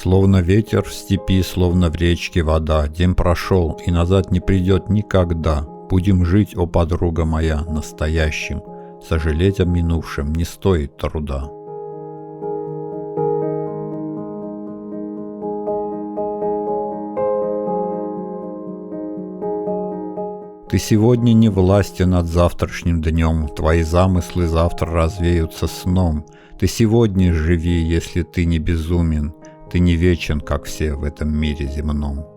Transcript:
Словно ветер в степи, словно в речке вода, день прошел и назад не придет никогда. Будем жить, о подруга моя, настоящим, сожалеть о минувшем не стоит труда. Ты сегодня не властен над завтрашним днем, твои замыслы завтра развеются сном. Ты сегодня живи, если ты не безумен, ты не вечен, как все в этом мире земном.